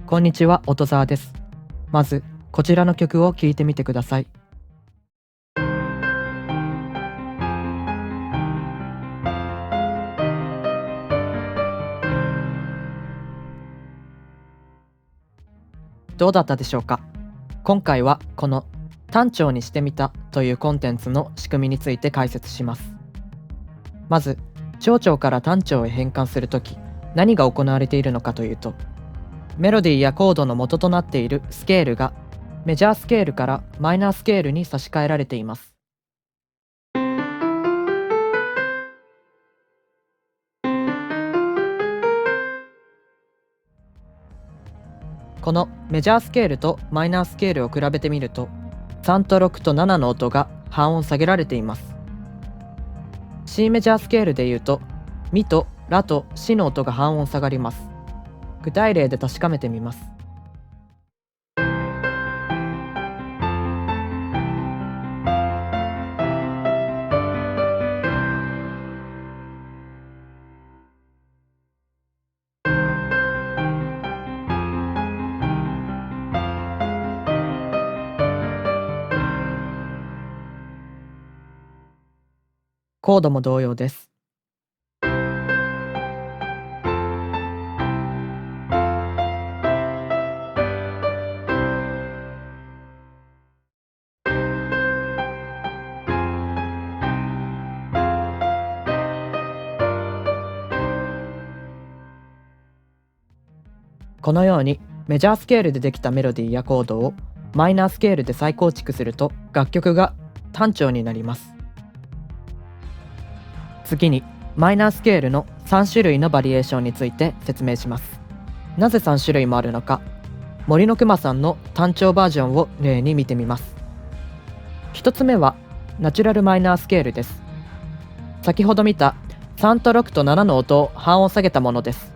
こんにちは、音沢です。まず、こちらの曲を聴いてみてください。どうだったでしょうか。今回はこの単調にしてみたというコンテンツの仕組みについて解説します。まず、長調から単調へ変換するとき、何が行われているのかというと、メロディーやコードの元となっているスケールがメジャースケールからマイナースケールに差し替えられています。このメジャースケールとマイナースケールを比べてみると、3と6と7の音が半音下げられています。C メジャースケールでいうと、ミとラとシの音が半音下がります。具体例で確かめてみます。コードも同様です。このようにメジャースケールでできたメロディーやコードをマイナースケールで再構築すると楽曲が単調になります。次にマイナースケールの3種類のバリエーションについて説明します。なぜ3種類もあるのか、森のくまさんの単調バージョンを例に見てみます。1つ目はナチュラルマイナースケールです。先ほど見た3と6と7の音を半音下げたものです。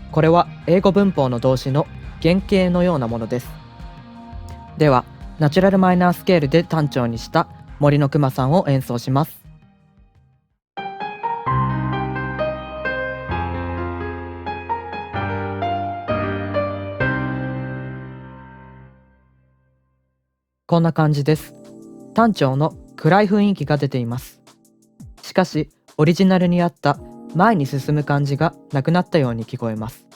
これは英語文法の動詞の原型のようなものです。では、ナチュラルマイナースケールで単調にした森のくまさんを演奏します。こんな感じです。単調の暗い雰囲気が出ています。しかし、オリジナルにあった前に進む感じがなくなったように聞こえます。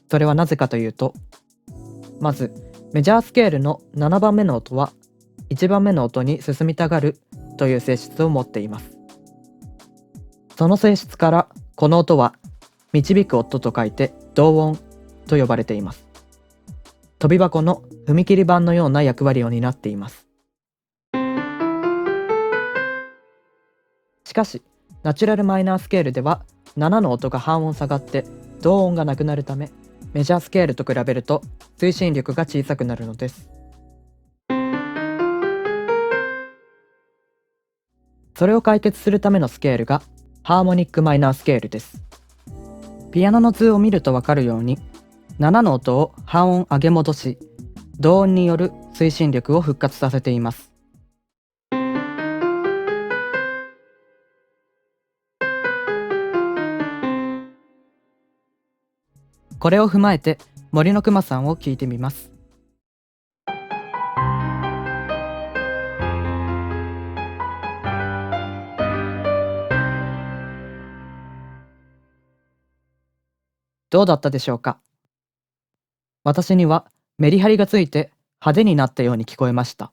それはなぜかというと、まずメジャースケールの7番目の音は1番目の音に進みたがるという性質を持っています。その性質からこの音は導く音と書いて導音と呼ばれています。飛び箱の踏切板のような役割を担っています。しかしナチュラルマイナースケールでは7の音が半音下がって導音がなくなるため、メジャースケールと比べると推進力が小さくなるのです。それを解決するためのスケールがハーモニックマイナースケールです。ピアノの図を見るとわかるように、7の音を半音上げ戻し、同音による推進力を復活させています。これを踏まえて森のくまさんを聞いてみます。どうだったでしょうか。私にはメリハリがついて派手になったように聞こえました。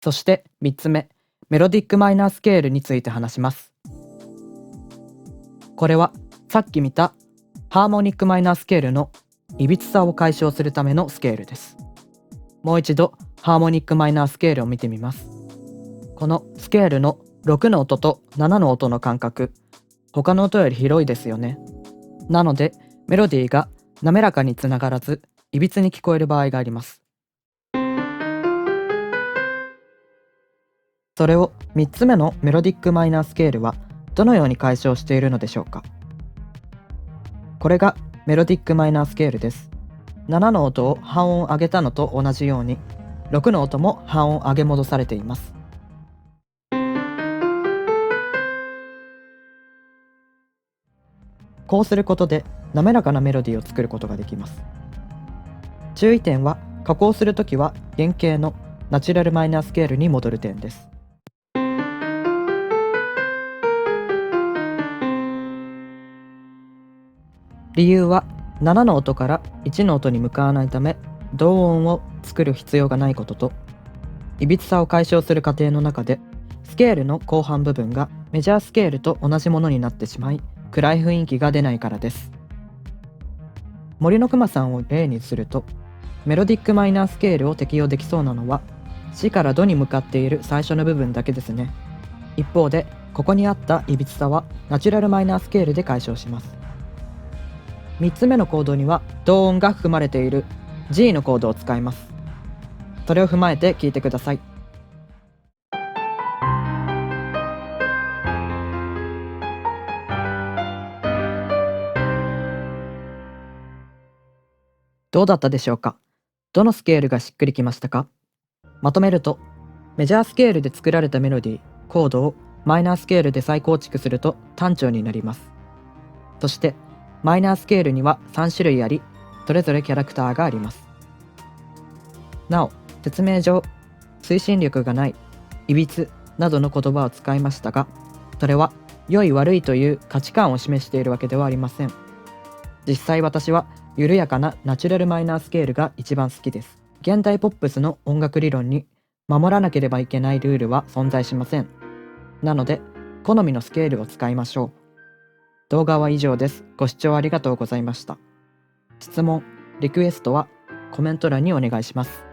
そして3つ目、メロディックマイナースケールについて話します。これはさっき見たハーモニックマイナースケールのいびつさを解消するためのスケールです。もう一度ハーモニックマイナースケールを見てみます。このスケールの6の音と7の音の間隔、他の音より広いですよね。なのでメロディーが滑らかにつながらず、いびつに聞こえる場合があります。それを3つ目のメロディックマイナースケールはどのように解消しているのでしょうか。これがメロディックマイナースケールです。7の音を半音上げたのと同じように、6の音も半音上げ戻されています。こうすることで滑らかなメロディーを作ることができます。注意点は、加工するときは原型のナチュラルマイナースケールに戻る点です。理由は、7の音から1の音に向かわないため同音を作る必要がないことと、いびつさを解消する過程の中でスケールの後半部分がメジャースケールと同じものになってしまい、暗い雰囲気が出ないからです。森のくまさんを例にすると、メロディックマイナースケールを適用できそうなのはシからドに向かっている最初の部分だけですね。一方でここにあったいびつさはナチュラルマイナースケールで解消します。3つ目のコードには同音が含まれている G のコードを使います。それを踏まえて聴いてください。どうだったでしょうか。どのスケールがしっくりきましたか。まとめると、メジャースケールで作られたメロディー、コードをマイナースケールで再構築すると単調になります。そして、マイナースケールには3種類あり、それぞれキャラクターがあります。なお、説明上、推進力がない、いびつなどの言葉を使いましたが、それは良い悪いという価値観を示しているわけではありません。実際私は緩やかなナチュラルマイナースケールが一番好きです。現代ポップスの音楽理論に守らなければいけないルールは存在しません。なので、好みのスケールを使いましょう。動画は以上です。ご視聴ありがとうございました。質問、リクエストはコメント欄にお願いします。